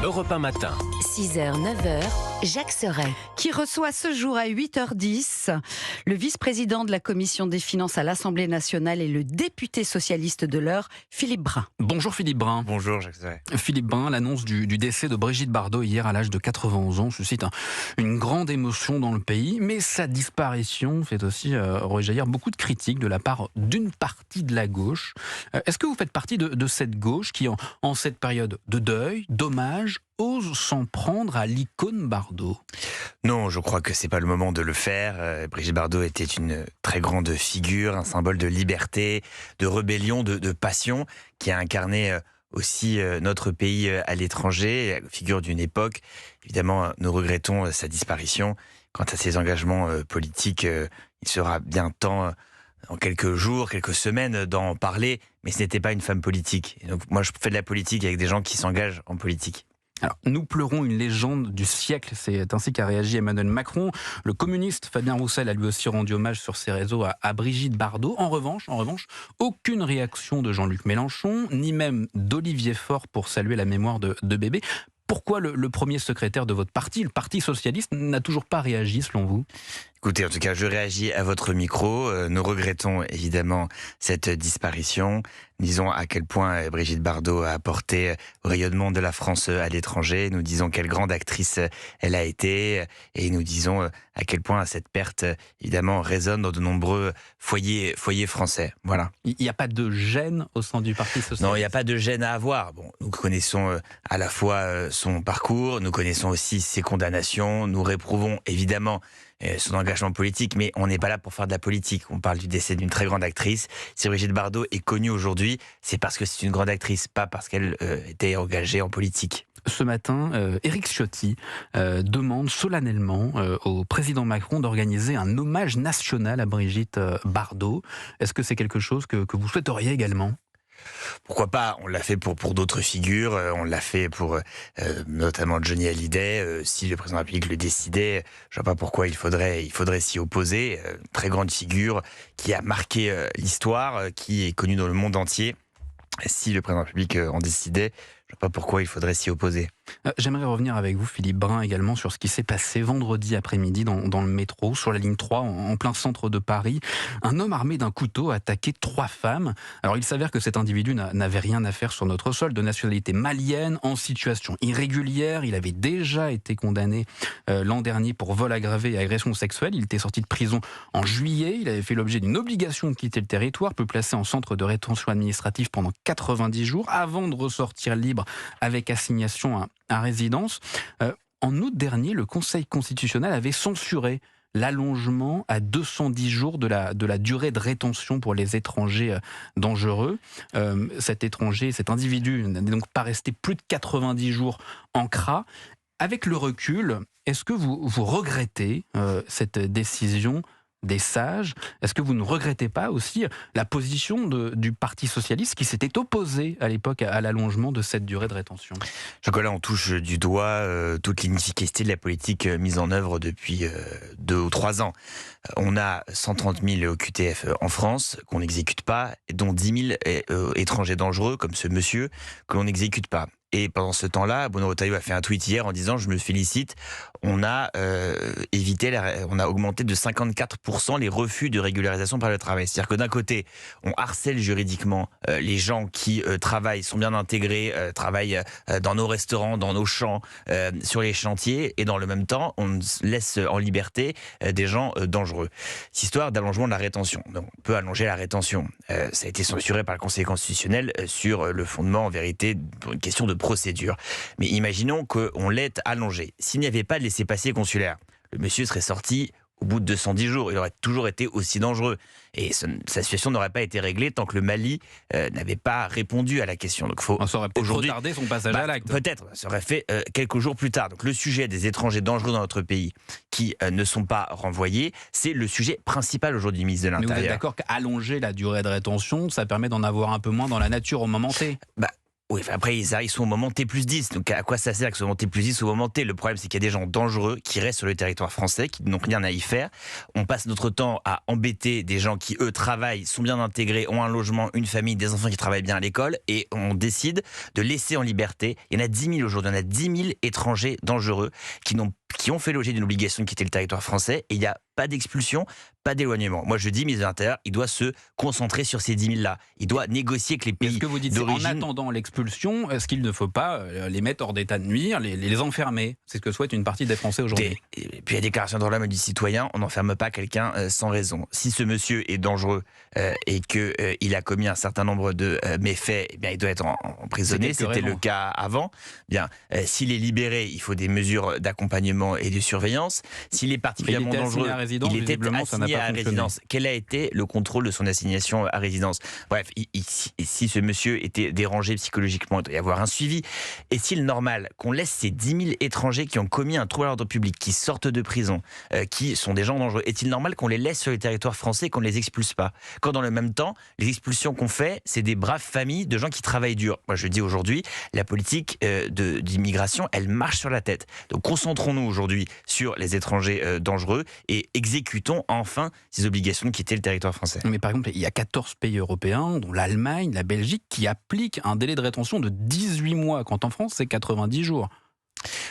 Europe 1 matin. 6h, 9h, Jacques Serret. Qui reçoit ce jour à 8h10 le vice-président de la Commission des finances à l'Assemblée nationale et le député socialiste de l'heure, Philippe Brun. Bonjour Philippe Brun. Bonjour Jacques Serret. Philippe Brun, l'annonce du décès de Brigitte Bardot hier à l'âge de 91 ans suscite une grande émotion dans le pays, mais sa disparition fait aussi rejaillir beaucoup de critiques de la part d'une partie de la gauche. Est-ce que vous faites partie de cette gauche qui, en cette période de deuil, d'hommage, ose s'en prendre à l'icône Bardot? Non, je crois que c'est pas le moment de le faire. Brigitte Bardot était une très grande figure, un symbole de liberté, de rébellion, de passion, qui a incarné aussi notre pays à l'étranger, figure d'une époque. Évidemment, nous regrettons sa disparition. Quant à ses engagements politiques, il sera bien temps, en quelques jours, quelques semaines, d'en parler, mais ce n'était pas une femme politique. Et donc moi, je fais de la politique avec des gens qui s'engagent en politique. Alors, nous pleurons une légende du siècle, c'est ainsi qu'a réagi Emmanuel Macron. Le communiste Fabien Roussel a lui aussi rendu hommage sur ses réseaux à Brigitte Bardot. En revanche, aucune réaction de Jean-Luc Mélenchon, ni même d'Olivier Faure pour saluer la mémoire de bébé. Pourquoi le premier secrétaire de votre parti, le Parti socialiste, n'a toujours pas réagi selon vous ? Écoutez, en tout cas, je réagis à votre micro. Nous regrettons évidemment cette disparition. Disons à quel point Brigitte Bardot a apporté au rayonnement de la France à l'étranger. Nous disons quelle grande actrice elle a été. Et nous disons à quel point cette perte, évidemment, résonne dans de nombreux foyers français. Voilà. Il n'y a pas de gêne au sein du Parti socialiste ? Non, il n'y a pas de gêne à avoir. Bon, nous connaissons à la fois son parcours, nous connaissons aussi ses condamnations. Nous réprouvons évidemment son engagement politique, mais on n'est pas là pour faire de la politique. On parle du décès d'une très grande actrice. Si Brigitte Bardot est connue aujourd'hui, c'est parce que c'est une grande actrice, pas parce qu'elle était engagée en politique. Ce matin, Éric Ciotti demande solennellement au président Macron d'organiser un hommage national à Brigitte Bardot. Est-ce que c'est quelque chose que vous souhaiteriez également ? Pourquoi pas? On l'a fait pour d'autres figures, on l'a fait pour notamment Johnny Hallyday. Si le président de la République le décidait, je vois pas pourquoi il faudrait s'y opposer. Très grande figure qui a marqué l'histoire, qui est connue dans le monde entier. Si le président de la République en décidait, je ne vois pas pourquoi il faudrait s'y opposer. J'aimerais revenir avec vous, Philippe Brun, également sur ce qui s'est passé vendredi après-midi dans le métro, sur la ligne 3, en plein centre de Paris. Un homme armé d'un couteau a attaqué 3 femmes. Alors il s'avère que cet individu n'avait rien à faire sur notre sol, de nationalité malienne, en situation irrégulière. Il avait déjà été condamné l'an dernier pour vol aggravé et agression sexuelle. Il était sorti de prison en juillet. Il avait fait l'objet d'une obligation de quitter le territoire, peu placé en centre de rétention administrative pendant 90 jours, avant de ressortir libre avec assignation à résidence. En août dernier, le Conseil constitutionnel avait censuré l'allongement à 210 jours de la durée de rétention pour les étrangers dangereux. Cet individu n'est donc pas resté plus de 90 jours en CRA. Avec le recul, est-ce que vous regrettez cette décision des sages? Est-ce que vous ne regrettez pas aussi la position du Parti socialiste qui s'était opposé à l'époque à l'allongement de cette durée de rétention? Je crois que là, on touche du doigt toute l'inefficacité de la politique mise en œuvre depuis 2 ou 3 ans. On a 130 000 OQTF en France qu'on n'exécute pas, dont 10 000 étrangers dangereux, comme ce monsieur, que l'on n'exécute pas. Et pendant ce temps-là, Bruno Retailleau a fait un tweet hier en disant « Je me félicite, on a augmenté de 54% les refus de régularisation par le travail. » C'est-à-dire que d'un côté, on harcèle juridiquement les gens qui travaillent, sont bien intégrés, travaillent dans nos restaurants, dans nos champs, sur les chantiers, et dans le même temps, on laisse en liberté des gens dangereux. Cette histoire d'allongement de la rétention. Donc, on peut allonger la rétention. Ça a été censuré par le Conseil constitutionnel sur le fondement, en vérité, pour une question de procédure. Mais imaginons qu'on l'ait allongé. S'il n'y avait pas de laissez-passer consulaire, le monsieur serait sorti au bout de 210 jours. Il aurait toujours été aussi dangereux. Et sa situation n'aurait pas été réglée tant que le Mali n'avait pas répondu à la question. Donc, ça aurait peut-être retardé son passage à l'acte. Peut-être, ça aurait fait quelques jours plus tard. Donc le sujet des étrangers dangereux dans notre pays qui ne sont pas renvoyés, c'est le sujet principal aujourd'hui du ministre de l'Intérieur. Mais vous êtes d'accord qu'allonger la durée de rétention, ça permet d'en avoir un peu moins dans la nature au moment T? Oui, enfin, après, ils sont au moment T+10. Donc, à quoi ça sert que ce moment T+10 au moment T? Le problème, c'est qu'il y a des gens dangereux qui restent sur le territoire français, qui n'ont rien à y faire. On passe notre temps à embêter des gens qui, eux, travaillent, sont bien intégrés, ont un logement, une famille, des enfants qui travaillent bien à l'école, et on décide de laisser en liberté. Il y en a 10 000 aujourd'hui. Il y en a 10 000 étrangers dangereux qui ont fait l'objet d'une obligation de quitter le territoire français, et il n'y a pas d'expulsion, pas d'éloignement. Moi, je dis, ministre de l'Intérieur, il doit se concentrer sur ces 10 000-là. Il doit négocier avec les pays d'origine. Ce que vous dites, c'est en attendant l'expulsion, est-ce qu'il ne faut pas les mettre hors d'état de nuire, les enfermer? C'est ce que souhaite une partie des Français aujourd'hui. Et puis, la Déclaration des droits de l'homme et du citoyen, on n'enferme pas quelqu'un sans raison. Si ce monsieur est dangereux et qu'il a commis un certain nombre de méfaits, eh bien, il doit être emprisonné. C'était le cas avant. Bien, s'il est libéré, il faut des mesures d'accompagnement et de surveillance. S'il est particulièrement dangereux, il était assigné à résidence. Quel a été le contrôle de son assignation à résidence? Bref, si ce monsieur était dérangé psychologiquement, il doit y avoir un suivi. Est-il normal qu'on laisse ces 10 000 étrangers qui ont commis un trouble à l'ordre public, qui sortent de prison, qui sont des gens dangereux, est-il normal qu'on les laisse sur le territoire français, qu'on ne les expulse pas? Quand dans le même temps, les expulsions qu'on fait, c'est des braves familles de gens qui travaillent dur. Moi, je dis aujourd'hui, la politique d'immigration, elle marche sur la tête. Donc concentrons-nous aujourd'hui sur les étrangers dangereux et exécutons enfin ces obligations de quitter le territoire français. Mais par exemple, il y a 14 pays européens, dont l'Allemagne, la Belgique, qui appliquent un délai de rétention de 18 mois, quand en France, c'est 90 jours.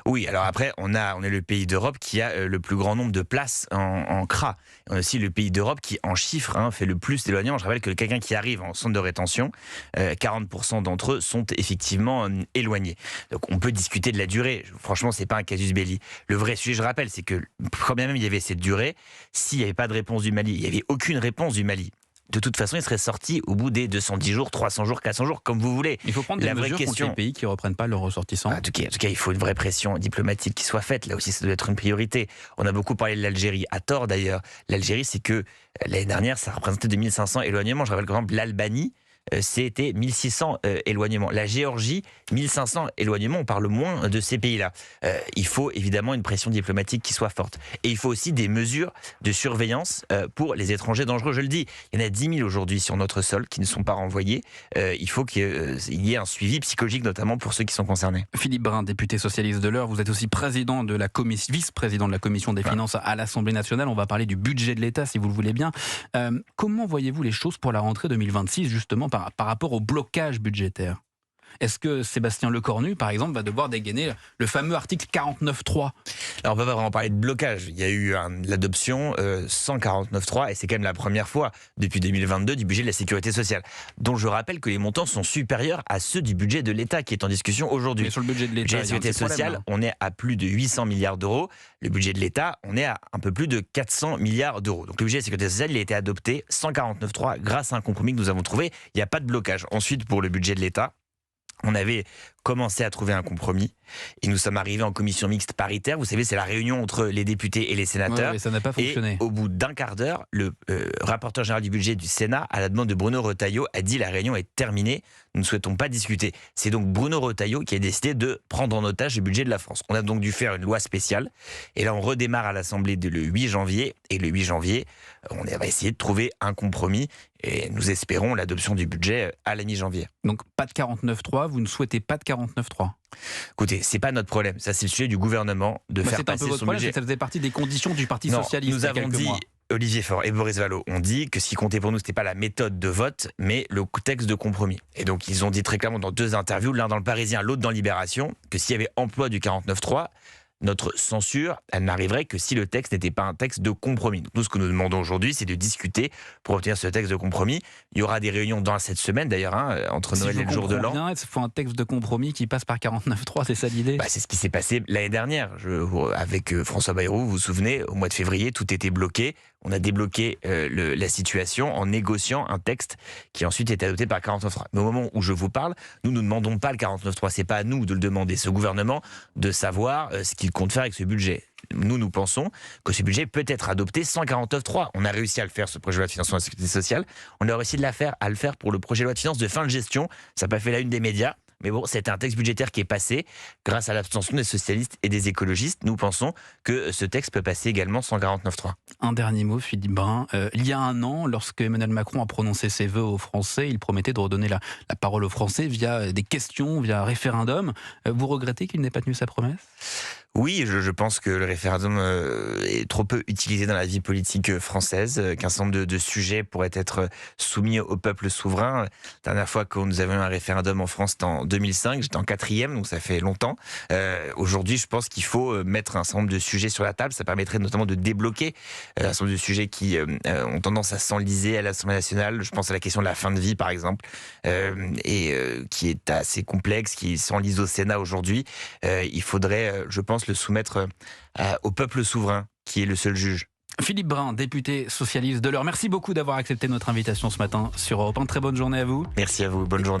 Oui, alors après, on est le pays d'Europe qui a le plus grand nombre de places en CRA. On est aussi le pays d'Europe qui, en chiffres, fait le plus d'éloignements. Je rappelle que quelqu'un qui arrive en centre de rétention, 40% d'entre eux sont effectivement éloignés. Donc on peut discuter de la durée. Franchement, c'est pas un casus belli. Le vrai sujet, je rappelle, c'est que quand bien même il y avait cette durée, s'il n'y avait pas de réponse du Mali, il n'y avait aucune réponse du Mali. De toute façon, il serait sorti au bout des 210 jours, 300 jours, 400 jours, comme vous voulez. Il faut prendre des mesures contre les pays qui ne reprennent pas leurs ressortissants. En tout cas, il faut une vraie pression diplomatique qui soit faite. Là aussi, ça doit être une priorité. On a beaucoup parlé de l'Algérie, à tort d'ailleurs. L'Algérie, c'est que l'année dernière, ça représentait 2500 éloignements. Je rappelle par exemple l'Albanie, c'était 1600 éloignements. La Géorgie, 1500 éloignements. On parle moins de ces pays-là. Il faut évidemment une pression diplomatique qui soit forte. Et il faut aussi des mesures de surveillance pour les étrangers dangereux. Je le dis, il y en a 10 000 aujourd'hui sur notre sol qui ne sont pas renvoyés. Il faut qu'il y ait un suivi psychologique, notamment pour ceux qui sont concernés. Philippe Brun, député socialiste de l'Eure, vous êtes aussi président de la vice-président de la Commission des finances à l'Assemblée nationale. On va parler du budget de l'État, si vous le voulez bien. Comment voyez-vous les choses pour la rentrée 2026, justement, par rapport au blocage budgétaire? Est-ce que Sébastien Lecornu, par exemple, va devoir dégainer le fameux article 49.3? Alors on peut pas vraiment parler de blocage. Il y a eu l'adoption 149.3 et c'est quand même la première fois depuis 2022 du budget de la sécurité sociale, dont je rappelle que les montants sont supérieurs à ceux du budget de l'État qui est en discussion aujourd'hui. Mais sur le budget de l'État, la sécurité sociale, on est à plus de 800 milliards d'euros. Le budget de l'État, on est à un peu plus de 400 milliards d'euros. Donc le budget de la sécurité sociale, il a été adopté 149.3 grâce à un compromis que nous avons trouvé. Il n'y a pas de blocage. Ensuite, pour le budget de l'État, on avait commencé à trouver un compromis et nous sommes arrivés en commission mixte paritaire. Vous savez, c'est la réunion entre les députés et les sénateurs. Ouais, ça n'a pas fonctionné. Et au bout d'un quart d'heure, le rapporteur général du budget du Sénat, à la demande de Bruno Retailleau, a dit la réunion est terminée, nous ne souhaitons pas discuter. C'est donc Bruno Retailleau qui a décidé de prendre en otage le budget de la France. On a donc dû faire une loi spéciale et là on redémarre à l'Assemblée dès le 8 janvier et le 8 janvier, on va essayer de trouver un compromis et nous espérons l'adoption du budget à la mi-janvier. Donc pas de 49.3, vous ne souhaitez pas de 49.3? Écoutez, c'est pas notre problème. Ça, c'est le sujet du gouvernement de faire passer son budget. Ça faisait partie des conditions du Parti socialiste. Nous avons dit, Olivier Faure et Boris Vallaud ont dit que ce qui comptait pour nous, c'était pas la méthode de vote, mais le texte de compromis. Et donc, ils ont dit très clairement dans 2 interviews, l'un dans le Parisien, l'autre dans Libération, que s'il y avait emploi du 49.3, notre censure, elle n'arriverait que si le texte n'était pas un texte de compromis. Donc, nous, ce que nous demandons aujourd'hui, c'est de discuter pour obtenir ce texte de compromis. Il y aura des réunions dans cette semaine, d'ailleurs, entre Noël et le jour de l'an. Il faut un texte de compromis qui passe par 49.3, c'est ça l'idée? C'est ce qui s'est passé l'année dernière. Avec François Bayrou, vous vous souvenez, au mois de février, tout était bloqué. On a débloqué la situation en négociant un texte qui ensuite est adopté par 49.3. Mais au moment où je vous parle, nous ne demandons pas le 49.3. C'est pas à nous de le demander. C'est au gouvernement de savoir ce qu'il compte faire avec ce budget. Nous pensons que ce budget peut être adopté sans 49.3. On a réussi à le faire, ce projet de loi de financement de la sécurité sociale. On a réussi à le faire pour le projet de loi de finances de fin de gestion. Ça n'a pas fait la une des médias. Mais bon, c'était un texte budgétaire qui est passé grâce à l'abstention des socialistes et des écologistes. Nous pensons que ce texte peut passer également sans 49.3. Un dernier mot, Philippe Brun. Il y a un an, lorsque Emmanuel Macron a prononcé ses vœux aux Français, il promettait de redonner la parole aux Français via des questions, via un référendum. Vous regrettez qu'il n'ait pas tenu sa promesse ? Oui, je pense que le référendum est trop peu utilisé dans la vie politique française, qu'un certain nombre de sujets pourraient être soumis au peuple souverain. La dernière fois que nous avions eu un référendum en France, c'était en 2005, j'étais en 4e, donc ça fait longtemps. Aujourd'hui, je pense qu'il faut mettre un certain nombre de sujets sur la table. Ça permettrait notamment de débloquer un certain nombre de sujets qui ont tendance à s'enliser à l'Assemblée nationale. Je pense à la question de la fin de vie, par exemple, qui est assez complexe, qui s'enlise au Sénat aujourd'hui. Il faudrait, je pense, le soumettre au peuple souverain, qui est le seul juge. Philippe Brun, député socialiste de l'Eure, merci beaucoup d'avoir accepté notre invitation ce matin sur Europe 1. Très bonne journée à vous. Merci à vous, bonne journée.